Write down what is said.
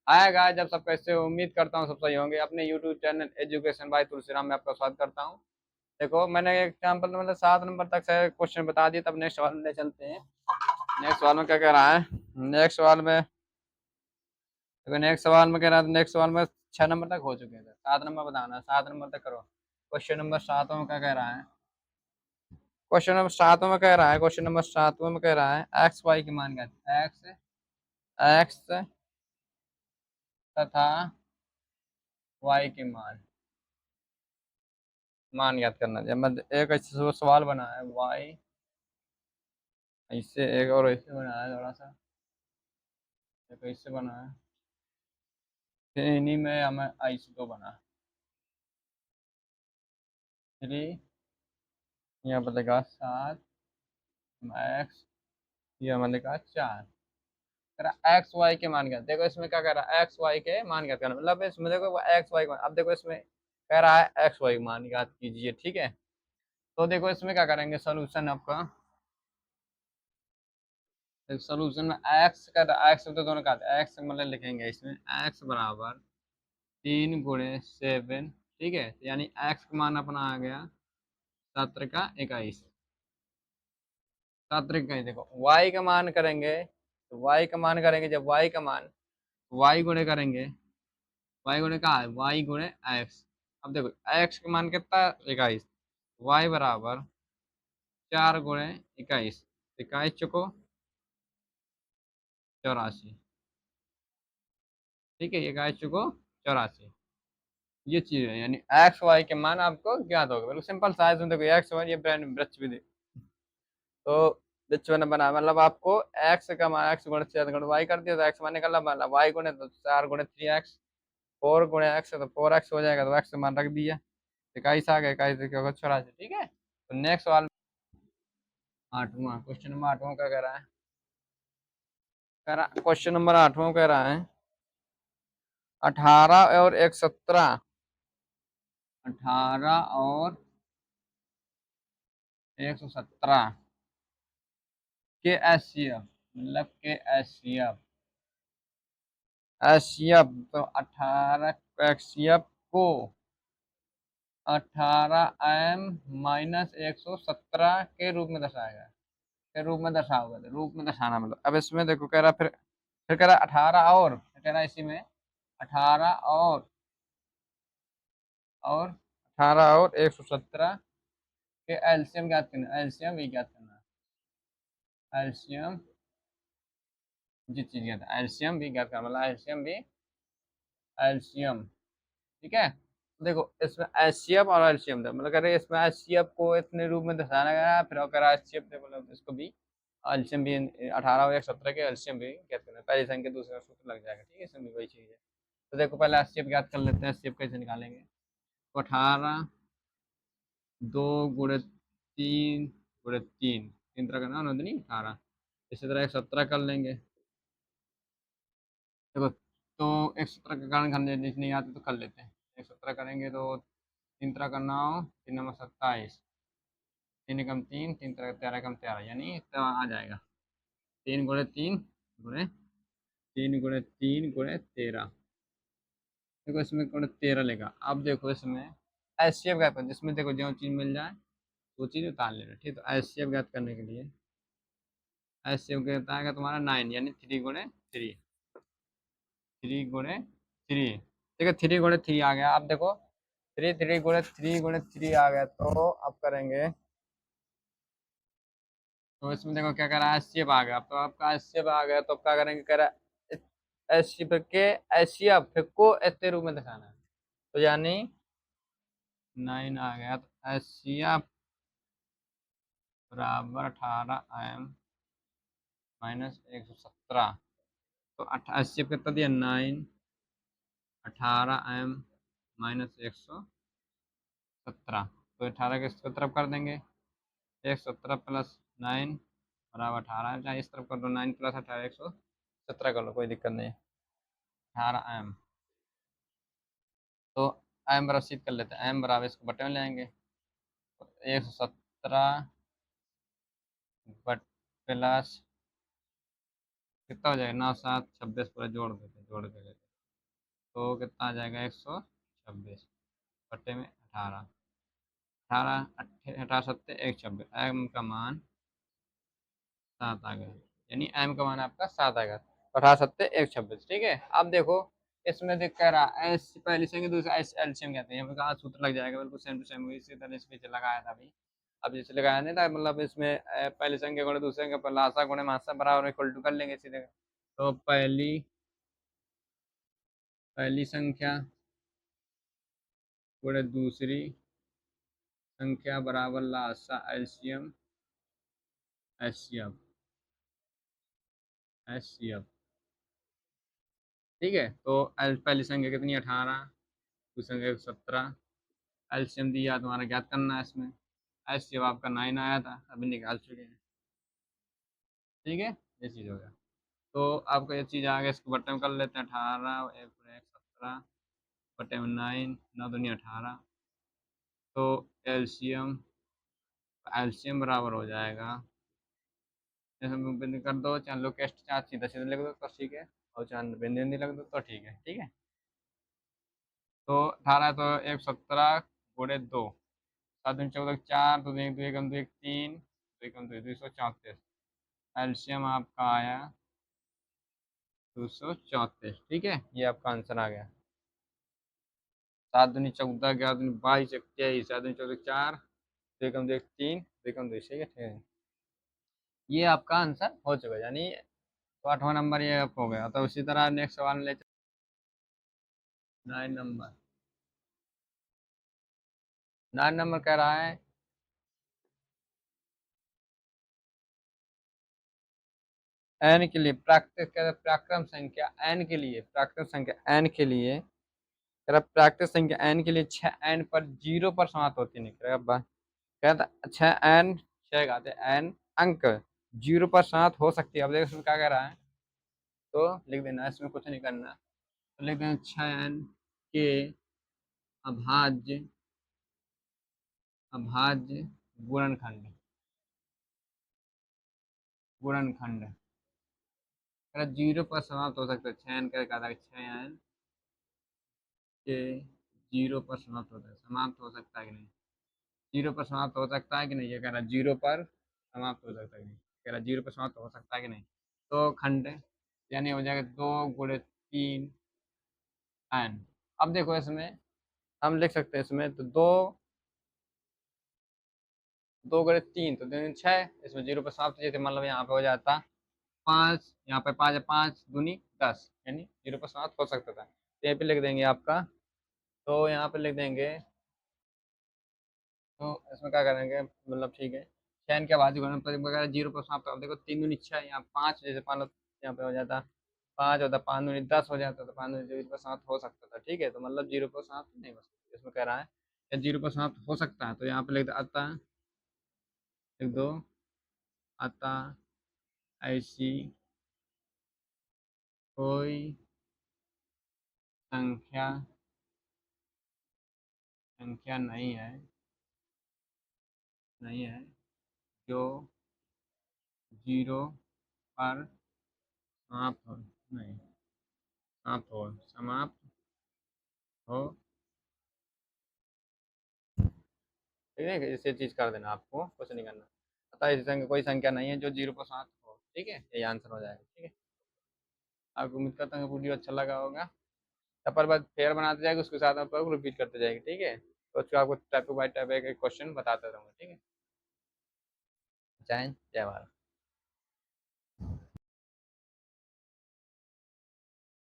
Hi guys, जब सब कैसे हो? उम्मीद करता हूँ सब सही होंगे। अपने YouTube channel education by Tulsiram में आपका स्वागत करता हूँ। देखो, मैंने एग्जाम्पल मतलब 7 नंबर तक से क्वेश्चन बता दिए, तब नेक्स्ट सवाल में ले चलते हैं। नेक्स्ट सवाल में क्या कह रहा है? नेक्स्ट सवाल में कह रहा है, नेक्स्ट सवाल में 6 नंबर तक हो चुके हैं। 7 नंबर बताना है, 7 नंबर तक करो। क्वेश्चन नंबर 7 में क्या कह रहा है? क्वेश्चन नंबर 7 में कह रहा है एक्स वाई की मान क्या है? एक्स एक्स तथा वाई की मान याद करना चाहिए। मतलब एक ऐसे सवाल बना है वाई, इससे एक और ऐसे बना है, थोड़ा सा एक ऐसे बना है, फिर इन्हीं में हमें ऐसे दो बना। थ्री, यहाँ पर लिखा 7 एक्स, ये हमें लिखा 4। कह रहा एक्स वाई के मान क्या? देखो इसमें क्या कह रहा है, एक्स वाई के मान क्या करना, मतलब इसमें देखो एक्स वाई का मान। अब देखो इसमें कह रहा है एक्स वाई मान याद कीजिए, ठीक है। तो देखो इसमें क्या करेंगे, सोल्यूशन आपका सोल्यूशन में एक्स तो दोनों का एक्स मतलब लिखेंगे इसमें एक्स बराबर 3 × 7, ठीक है। यानी एक्स का मान अपना आ गया 7 × 21। 7 × 21। देखो वाई का मान करेंगे, तो वाई का मान करेंगे, जब वाई का मान वाई गुणे करेंगे, वाई गुणे का है वाई गुणे एक्स। अब देखो एक्स का मान कितना? 21। वाई बराबर 4 × 21, 21 × 84, ठीक है। 21 × 84 ये चीज है, यानी एक्स वाई के मान आपको ज्ञात होगा। बिल्कुल सिंपल साइज में देखो एक्स वाई, ये ब्रेन ब्रच भी दे तो बिच में बना, मतलब आपको एक्स का मान एक्स गुणे 4 वाई कर दिया तो एक्स मान निकला, मतलब वाई गुणे तो 4 × 3 एक्स, 4 × x है तो 4x हो जाएगा, तो एक्स मान रख दिया। 21 आ गया, 21 ठीक है। तो नेक्स्ट सवाल, आठवां क्वेश्चन नंबर 8वां क्या कह रहा है? क्वेश्चन नंबर 8वां कह रहा है 18 और 1 17, 18 और 117 के एचसीएफ, मतलब के एचसीएफ तो 18 एचसीएफ को 18m - 117 के रूप में दर्शाएगा। के रूप में दर्शाओगे, तो रूप में दर्शाना मतलब अब इसमें देखो कह रहा, फिर कह रहा 18 और, फिर कह रहा इसी में 18 और 18 और 117 के एलसीएम ज्ञात करना। एलसीएम भी ज्ञात करना, एलसीएम जिस चीज ज्ञात है एलसीएम भी ज्ञात करना, मतलब एलसीएम भी एलसीएम, ठीक है। देखो इसमें एचसीएफ और एलसीएम था, मतलब कह रहे इसमें एचसीएफ को इतने रूप में दर्शाया गया, फिर कह रहा एचसीएफ थे, मतलब इसको भी एलसीएम भी 18 और 117 के एलसीएम भी ज्ञात करना। पहली संख्या दूसरा सूत्र लग जाएगा, ठीक है। इसमें भी वही चीज है। तो देखो पहले एचसीएफ ज्ञात कर लेते हैं। एचसीएफ कैसे निकालेंगे? तो 18 2 × 3 × 3, 3 तरह का ना नहीं 18। इसी तरह 117 कर लेंगे। देखो तो 117 का कारण करने नहीं आते तो कर लेते हैं। 117 करेंगे तो 3 × 9, 3 × 27, 3 × 3, 3 × 13, यानी इतना आ जाएगा। 3 × 3 × 3 × 3 × 13। देखो इसमें 13 लेगा। अब देखो इसमें एचसीएफ ज्ञात करना, जिसमें देखो जो चीज़ मिल जाए वो चीज़ उतार लेना, ठीक। तो एचसीएफ ज्ञात करने के लिए एचसीएफ कहता है तुम्हारा 9, यानी 3 × 3, 3 × 3, ठीक है। 3 × 3 आ गया। अब देखो 3 आ गया, तो अब करेंगे, तो इसमें देखो क्या करा, एचसीएफ आ गया। अब तो आपका एचसीएफ आ गया, तो अब क्या करेंगे, कह रहा एचसीएफ के एचसीएफ को ऐसे रूप में दिखाना है, तो यानी 9 आ गया। तो एचसीएफ बराबर 18m - 117। तो एचसीएफ कितना दिया? 9, 18m - 117। तो 18 के इसको तरफ कर देंगे, 117 + 9 बराबर 18। चाहे इस तरफ कर दो, 9 + 18 117 कर लो, कोई दिक्कत नहीं है। 18m, तो एम बराबर सिद्ध कर लेते हैं। एम बराबर इसको बटे में ले आएंगे, तो 117 प्लस कितना हो जाएगा, 9 7 26 पूरा जोड़ देते। तो कितना आ जाएगा 126 बटे में 18, 18 18 सत्ते 126, एम का मान 7 आ गया, यानी एम का मान आपका 7 आएगा। 18 सत्ते 126, ठीक है। अब देखो इसमें देख कह रहा एस पहली संख्या दूसरा एस एलसीएम कहते हैं, यहाँ पे कहा सूत्र लग जाएगा, बिल्कुल सेम टू सेम इसी तरह इस पे लगाया था अभी। अब जैसे लगाया नहीं था, मतलब इसमें पहली संख्या गुणे दूसरे संख्या पर लासा गुणे मासा बराबर इक्वल टू कर लेंगे सीधे। तो पहली संख्या गुणे दूसरी संख्या बराबर लासा एलसीएम एचसीएफ एचसीएफ, ठीक है। तो पहली संख्या कितनी 18, दूसरी संख्या 17, एलसीएम दिया तुम्हारा ज्ञात करना है इसमें। एचसीएफ आपका 9 आया था, अभी निकाल चुके हैं, ठीक है। ये चीज़ हो गया। तो आपका ये चीज़ आ गया, इसको बट्टे में कर लेते हैं। 18 एक 17 बटे में 9, 9 दूनी 18। तो एलसीएम एलसीएम बराबर हो जाएगा, जैसे बिंदु कर दो, चाहे लोकेस्ट चाहे सीधा सीधा लिख दो तो ठीक है, और चाहे बिंदु बिंदु लग दो तो ठीक है, ठीक है। तो 18 तो 117 गुणे 2, 7 दूनी 14 4, दो एक 2 एकम 2 एक 3, 2 एकम 2 234, एलसीएम आपका आया 234, ठीक है। ये आपका आंसर आ गया। 7 दूनी 14, 11 दूनी 22, 21, 7 दूनी 14 4, 2 एकम 2 एक 3, 2 एकम 2, ठीक है, ठीक है। ये आपका आंसर हो चुका है, यानी तो 8वां नंबर ये आप हो गया। तो उसी तरह नेक्स्ट सवाल ले 9 नंबर। 9 नंबर कह रहा है एन के लिए प्राकृत संख्या एन के लिए, प्राकृत संख्या एन के लिए कह रहा प्राकृत संख्या एन के लिए 6 एन पर 0 पर समाप्त होती नहीं, कहता 6 एन 6 गाते एन अंक 0 पर समाप्त हो सकती है। अब देखो इसमें क्या कह रहा है, तो लिख देना, इसमें कुछ नहीं करना। तो लिख देना 6 एन के अभाज्य अभाज्य गुणनखंड, गुणनखंड अगर 0 पर समाप्त हो सकता है। 6 एन का कहा था, 6 एन के 0 पर समाप्त होता है, समाप्त हो सकता है कि नहीं, 0 पर समाप्त हो सकता है कि नहीं, ये कह रहा है 0 पर समाप्त हो सकता है कि नहीं, कह रहा है 0 पर समाप्त हो सकता है कि नहीं। तो खंड यानी हो जाएगा 2 गुणे 3 एन। अब देखो इसमें हम लिख सकते हैं, इसमें तो 2 गुणे 3 तो 6, इसमें 0 पर समाप्त जैसे मतलब यहाँ पे हो जाता 5, यहाँ पे 5 है, 5 दूनी 10, यानी 0 पर समाप्त हो सकता था। तो यहाँ पे लिख देंगे आपका, तो यहाँ पे लिख देंगे, तो इसमें क्या करेंगे, मतलब ठीक है। चैन के आवाज वगैरह 0 पर समाप्त कर देखो, 3 दूनी 6, यहाँ 5 जैसे 5 यहाँ पे हो जाता 5 होता, 5 दूनी 10 हो जाता, तो 5 दूनी 0 पर समाप्त हो सकता था, ठीक है। तो मतलब 0 पर समाप्त नहीं हो सकता, इसमें कह रहा है या 0 पर समाप्त हो सकता है। तो यहाँ पे लिख दो अतः, लिख दो अतः ऐसी कोई संख्या संख्या नहीं है जो 0 पर समाप्त हो, नहीं समाप्त हो, ठीक है। इसे चीज कर देना, आपको कुछ नहीं करना। अतः ऐसी संख्या कोई संख्या नहीं है जो 0 पर समाप्त हो, ठीक है, यही आंसर हो जाएगा, ठीक है। आपको उम्मीद करता हूँ वीडियो अच्छा लगा होगा। पर बाद फेयर बनाते जाएगा, उसके साथ आप रिपीट करते जाएंगे, ठीक है। तो उसको आपको टाइप बाई टाइप एक क्वेश्चन बताते रहूँगा, ठीक है। जय हिंद, जय भारत।